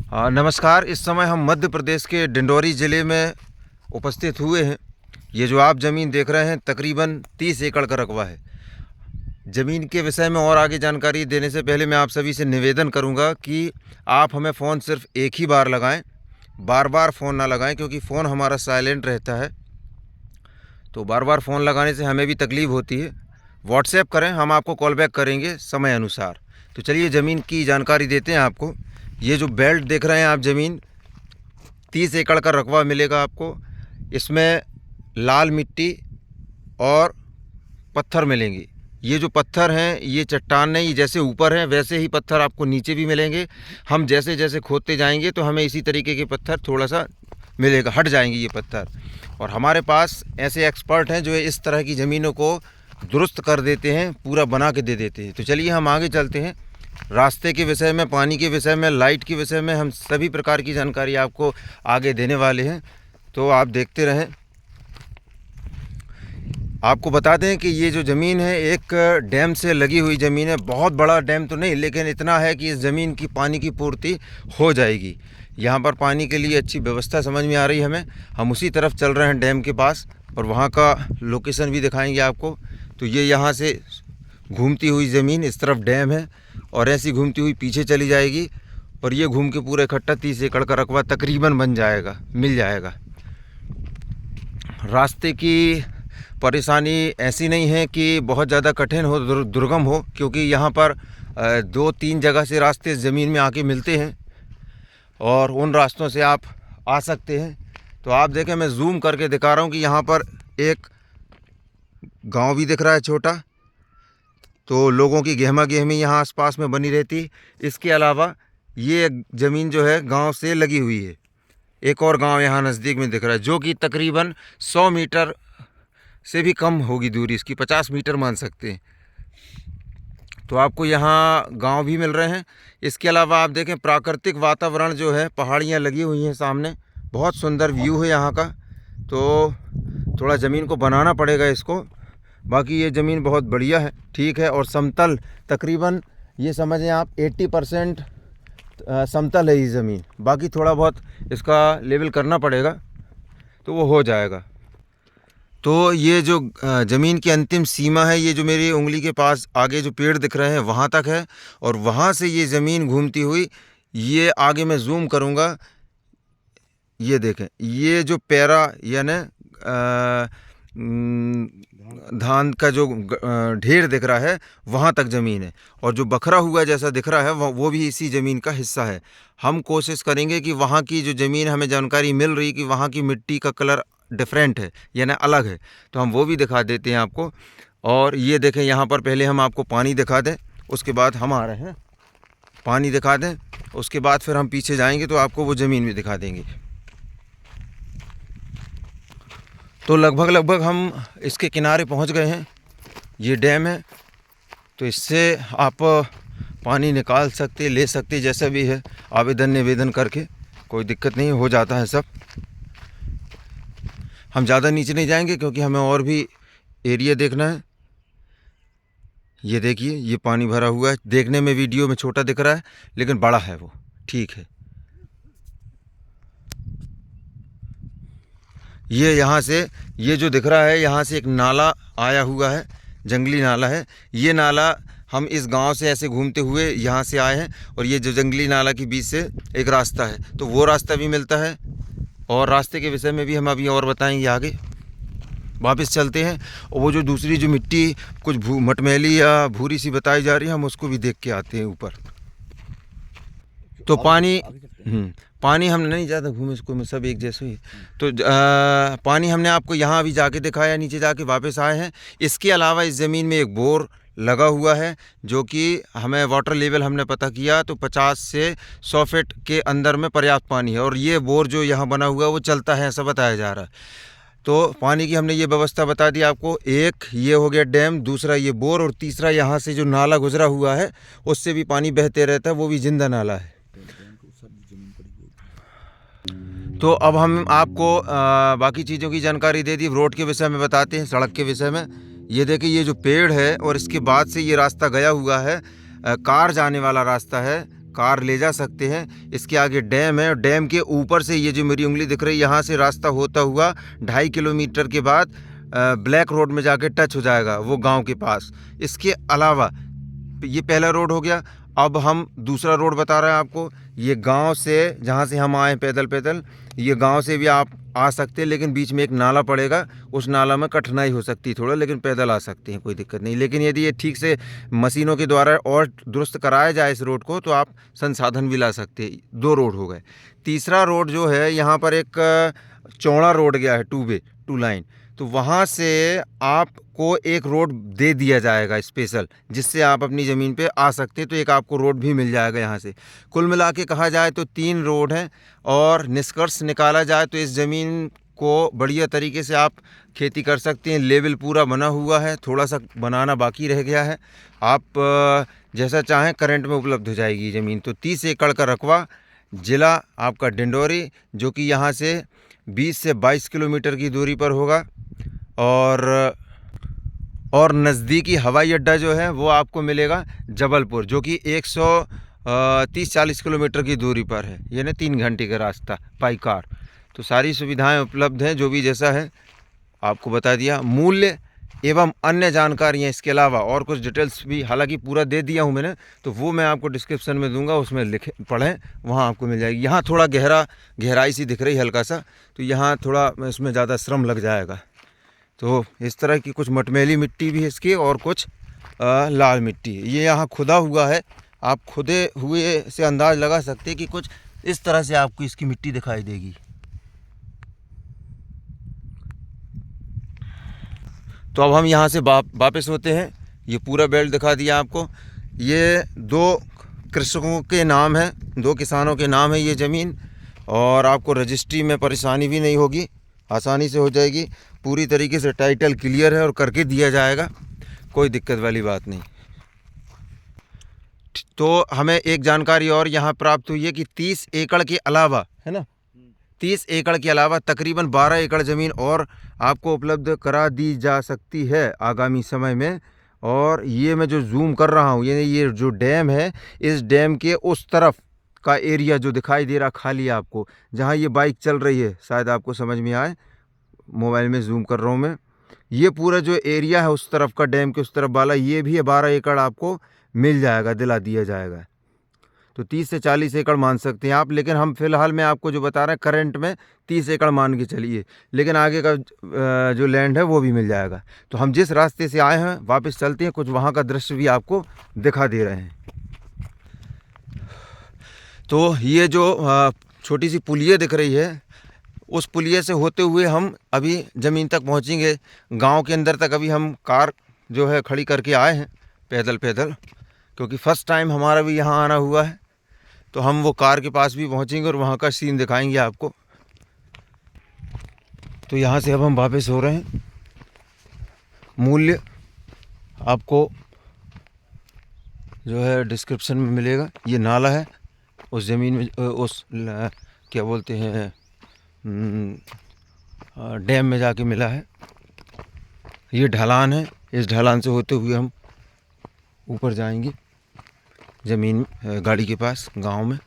नमस्कार। इस समय हम मध्य प्रदेश के डिंडौरी ज़िले में उपस्थित हुए हैं। ये जो आप ज़मीन देख रहे हैं तकरीबन 30 एकड़ का रकबा है। ज़मीन के विषय में और आगे जानकारी देने से पहले मैं आप सभी से निवेदन करूंगा कि आप हमें फ़ोन सिर्फ एक ही बार लगाएं, बार बार फ़ोन ना लगाएं, क्योंकि फ़ोन हमारा साइलेंट रहता है। तो बार बार फ़ोन लगाने से हमें भी तकलीफ़ होती है। व्हाट्सएप करें, हम आपको कॉल बैक करेंगे समय अनुसार। तो चलिए ज़मीन की जानकारी देते हैं आपको। ये जो बेल्ट देख रहे हैं आप, ज़मीन 30 एकड़ का रकबा मिलेगा आपको। इसमें लाल मिट्टी और पत्थर मिलेंगे। ये जो पत्थर हैं ये चट्टान नहीं, जैसे ऊपर हैं वैसे ही पत्थर आपको नीचे भी मिलेंगे। हम जैसे जैसे खोदते जाएंगे तो हमें इसी तरीके के पत्थर थोड़ा सा मिलेगा, हट जाएंगे ये पत्थर। और हमारे पास ऐसे एक्सपर्ट हैं जो इस तरह की ज़मीनों को दुरुस्त कर देते हैं, पूरा बना के दे देते हैं। तो चलिए हम आगे चलते हैं। रास्ते के विषय में, पानी के विषय में, लाइट के विषय में हम सभी प्रकार की जानकारी आपको आगे देने वाले हैं। तो आप देखते रहें। आपको बता दें कि ये जो ज़मीन है एक डैम से लगी हुई ज़मीन है। बहुत बड़ा डैम तो नहीं, लेकिन इतना है कि इस ज़मीन की पानी की पूर्ति हो जाएगी। यहाँ पर पानी के लिए अच्छी व्यवस्था समझ में आ रही है हमें। हम उसी तरफ चल रहे हैं डैम के पास, और वहाँ का लोकेशन भी दिखाएंगे आपको। तो ये यहाँ से घूमती हुई ज़मीन, इस तरफ डैम है, और ऐसी घूमती हुई पीछे चली जाएगी, और ये घूम के पूरा इकट्ठा 30 एकड़ का रकबा तकरीबन बन जाएगा, मिल जाएगा। रास्ते की परेशानी ऐसी नहीं है कि बहुत ज़्यादा कठिन हो, दुर्गम हो, क्योंकि यहाँ पर 2-3 जगह से रास्ते ज़मीन में आके मिलते हैं, और उन रास्तों से आप आ सकते हैं। तो आप देखें, मैं जूम करके दिखा रहा हूँ कि यहाँ पर एक गांव भी दिख रहा है छोटा। तो लोगों की गहमा गहमी यहाँ आसपास में बनी रहती। इसके अलावा ये ज़मीन जो है गांव से लगी हुई है। एक और गांव यहाँ नज़दीक में दिख रहा है, जो कि तकरीबन 100 मीटर से भी कम होगी दूरी इसकी, 50 मीटर मान सकते हैं। तो आपको यहाँ गांव भी मिल रहे हैं। इसके अलावा आप देखें, प्राकृतिक वातावरण जो है, पहाड़ियाँ लगी हुई हैं सामने, बहुत सुंदर व्यू है यहाँ का। तो थोड़ा ज़मीन को बनाना पड़ेगा इसको, बाकी ये ज़मीन बहुत बढ़िया है, ठीक है। और समतल तकरीबन ये समझें आप 80% समतल है ये ज़मीन। बाकी थोड़ा बहुत इसका लेवल करना पड़ेगा तो वो हो जाएगा। तो ये जो ज़मीन की अंतिम सीमा है, ये जो मेरी उंगली के पास आगे जो पेड़ दिख रहे हैं वहाँ तक है, और वहाँ से ये ज़मीन घूमती हुई, ये आगे मैं जूम करूँगा, ये देखें, ये जो पैरा यानी धान का जो ढेर दिख रहा है वहाँ तक ज़मीन है, और जो बखरा हुआ जैसा दिख रहा है वो भी इसी ज़मीन का हिस्सा है। हम कोशिश करेंगे कि वहाँ की जो ज़मीन, हमें जानकारी मिल रही कि वहाँ की मिट्टी का कलर डिफरेंट है यानी अलग है, तो हम वो भी दिखा देते हैं आपको। और ये देखें, यहाँ पर पहले हम आपको पानी दिखा दें, उसके बाद हम आ रहे हैं, पानी दिखा दें, उसके बाद फिर हम पीछे जाएंगे तो आपको वो ज़मीन भी दिखा देंगे। तो लगभग हम इसके किनारे पहुंच गए हैं। ये डैम है, तो इससे आप पानी निकाल सकते, ले सकते, जैसा भी है आवेदन निवेदन करके, कोई दिक्कत नहीं, हो जाता है सब। हम ज़्यादा नीचे नहीं जाएंगे क्योंकि हमें और भी एरिया देखना है। ये देखिए, ये पानी भरा हुआ है, देखने में वीडियो में छोटा दिख रहा है लेकिन बड़ा है वो, ठीक है। ये यहाँ से, ये जो दिख रहा है, यहाँ से एक नाला आया हुआ है, जंगली नाला है। ये नाला हम इस गांव से ऐसे घूमते हुए यहाँ से आए हैं, और ये जो जंगली नाला के बीच से एक रास्ता है, तो वो रास्ता भी मिलता है। और रास्ते के विषय में भी हम अभी और बताएंगे आगे। वापस चलते हैं, और वो जो दूसरी जो मिट्टी कुछ मटमैली या भूरी सी बताई जा रही है, हम उसको भी देख के आते हैं ऊपर। तो पानी हमने नहीं ज़्यादा घूमे, इसको में सब एक जैसे ही। तो पानी हमने आपको यहाँ अभी जाके दिखाया, नीचे जाके वापस आए हैं। इसके अलावा इस ज़मीन में एक बोर लगा हुआ है, जो कि हमें वाटर लेवल हमने पता किया तो 50 से 100 फीट के अंदर में पर्याप्त पानी है। और ये बोर जो यहाँ बना हुआ है वो चलता है, ऐसा बताया जा रहा है। तो पानी की हमने ये व्यवस्था बता दी आपको। एक ये हो गया डैम, दूसरा ये बोर, और तीसरा यहाँ से जो नाला गुजरा हुआ है उससे भी पानी बहते रहता है, वो भी जिंदा नाला है। तो अब हम आपको बाकी चीज़ों की जानकारी दे दी। रोड के विषय में बताते हैं, सड़क के विषय में। ये देखिए, ये जो पेड़ है और इसके बाद से ये रास्ता गया हुआ है, कार जाने वाला रास्ता है। कार ले जा सकते हैं। इसके आगे डैम है और डैम के ऊपर से ये जो मेरी उंगली दिख रही है यहाँ से रास्ता होता हुआ 2.5 किलोमीटर के बाद ब्लैक रोड में जाके टच हो जाएगा वो गांव के पास। इसके अलावा ये पहला रोड हो गया। अब हम दूसरा रोड बता रहे हैं आपको। ये गांव से जहाँ से हम आए पैदल पैदल, ये गांव से भी आप आ सकते हैं, लेकिन बीच में एक नाला पड़ेगा, उस नाला में कठिनाई हो सकती है थोड़ा, लेकिन पैदल आ सकते हैं, कोई दिक्कत नहीं। लेकिन यदि ये ठीक से मशीनों के द्वारा और दुरुस्त कराया जाए इस रोड को तो आप संसाधन भी ला सकते हैं। 2 रोड हो गए। तीसरा रोड जो है यहाँ पर एक चौड़ा रोड गया है, 2 लाइन, तो वहाँ से आपको एक रोड दे दिया जाएगा स्पेशल, जिससे आप अपनी ज़मीन पे आ सकते हैं। तो एक आपको रोड भी मिल जाएगा यहाँ से। कुल मिला के कहा जाए तो 3 रोड हैं और निष्कर्ष निकाला जाए तो इस ज़मीन को बढ़िया तरीके से आप खेती कर सकते हैं। लेवल पूरा बना हुआ है, थोड़ा सा बनाना बाकी रह गया है। आप जैसा चाहें करंट में उपलब्ध हो जाएगी ज़मीन। तो 30 एकड़ का रकबा, ज़िला आपका डिंडोरी, जो कि यहाँ से 20 से 22 किलोमीटर की दूरी पर होगा। और नज़दीकी हवाई अड्डा जो है वो आपको मिलेगा जबलपुर, जो कि 130-140 किलोमीटर की दूरी पर है, यानी 3 घंटे का रास्ता बाई कार। तो सारी सुविधाएं उपलब्ध हैं, जो भी जैसा है आपको बता दिया। मूल्य एवं अन्य जानकारियां इसके अलावा और कुछ डिटेल्स भी हालांकि पूरा दे दिया हूं मैंने, तो वो मैं आपको डिस्क्रिप्शन में दूंगा, उसमें लिखे पढ़ें, वहां आपको मिल जाएगी। यहाँ थोड़ा गहराई सी दिख रही है हल्का सा, तो यहाँ थोड़ा इसमें ज़्यादा श्रम लग जाएगा। तो इस तरह की कुछ मटमैली मिट्टी भी है इसकी और कुछ लाल मिट्टी। ये यहाँ खुदा हुआ है, आप खुदे हुए से अंदाज़ लगा सकते हैं कि कुछ इस तरह से आपको इसकी मिट्टी दिखाई देगी। तो अब हम यहाँ से वापस होते हैं। ये पूरा बेल्ट दिखा दिया आपको। ये 2 कृषकों के नाम है, 2 किसानों के नाम है ये ज़मीन, और आपको रजिस्ट्री में परेशानी भी नहीं होगी, आसानी से हो जाएगी। पूरी तरीके से टाइटल क्लियर है और करके दिया जाएगा, कोई दिक्कत वाली बात नहीं। तो हमें एक जानकारी और यहाँ प्राप्त हुई है कि 30 एकड़ के अलावा, है ना, 30 एकड़ के अलावा तकरीबन 12 एकड़ ज़मीन और आपको उपलब्ध करा दी जा सकती है आगामी समय में। और ये मैं जो जूम कर रहा हूँ, ये जो डैम है, इस डैम के उस तरफ का एरिया जो दिखाई दे रहा खाली आपको, जहाँ ये बाइक चल रही है, शायद आपको समझ में आए, मोबाइल में जूम कर रहा हूँ मैं। ये पूरा जो एरिया है उस तरफ का, डैम के उस तरफ वाला, ये भी 12 एकड़ आपको मिल जाएगा, दिला दिया जाएगा। तो 30 से 40 एकड़ मान सकते हैं आप, लेकिन हम फिलहाल मैं आपको जो बता रहे हैं करंट में 30 एकड़ मान के चलिए, लेकिन आगे का जो लैंड है वो भी मिल जाएगा। तो हम जिस रास्ते से आए हैं वापस चलते हैं, कुछ वहाँ का दृश्य भी आपको दिखा दे रहे हैं। तो ये जो छोटी सी पुलिया दिख रही है, उस पुलिया से होते हुए हम अभी ज़मीन तक पहुँचेंगे। गांव के अंदर तक अभी हम कार जो है खड़ी करके आए हैं पैदल पैदल, क्योंकि फ़र्स्ट टाइम हमारा भी यहाँ आना हुआ है। तो हम वो कार के पास भी पहुँचेंगे और वहाँ का सीन दिखाएंगे आपको। तो यहाँ से अब हम वापस हो रहे हैं। मूल्य आपको जो है डिस्क्रिप्शन में मिलेगा। ये नाला है, उस ज़मीन में उस क्या बोलते हैं डैम में जाके मिला है। ये ढलान है, इस ढलान से होते हुए हम ऊपर जाएंगे ज़मीन गाड़ी के पास गांव में।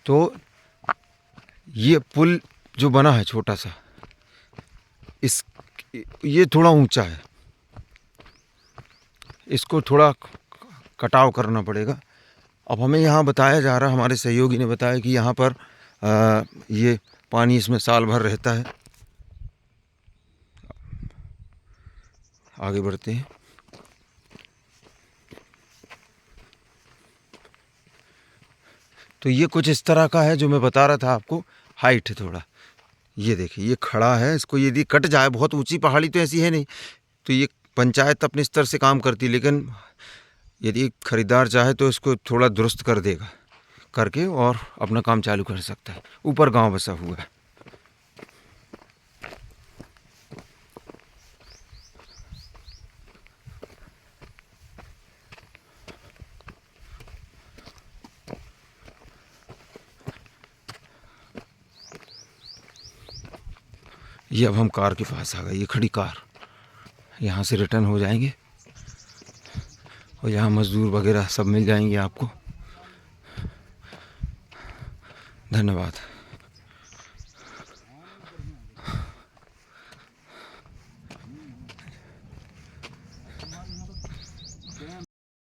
तो ये पुल जो बना है छोटा सा, ये थोड़ा ऊंचा है, इसको थोड़ा कटाव करना पड़ेगा। अब हमें यहाँ बताया जा रहा, हमारे सहयोगी ने बताया कि यहाँ पर ये पानी इसमें साल भर रहता है। आगे बढ़ते हैं। तो ये कुछ इस तरह का है जो मैं बता रहा था आपको। हाइट है थोड़ा, ये देखिए ये खड़ा है, इसको यदि कट जाए, बहुत ऊंची पहाड़ी तो ऐसी है नहीं, तो ये पंचायत अपने स्तर से काम करती, लेकिन यदि खरीदार चाहे तो इसको थोड़ा दुरुस्त कर देगा करके और अपना काम चालू कर सकता है। ऊपर गांव बसा हुआ है। ये अब हम कार के पास आ गए, ये खड़ी कार यहाँ से रिटर्न हो जाएंगे और यहाँ मज़दूर वगैरह सब मिल जाएंगे आपको। धन्यवाद।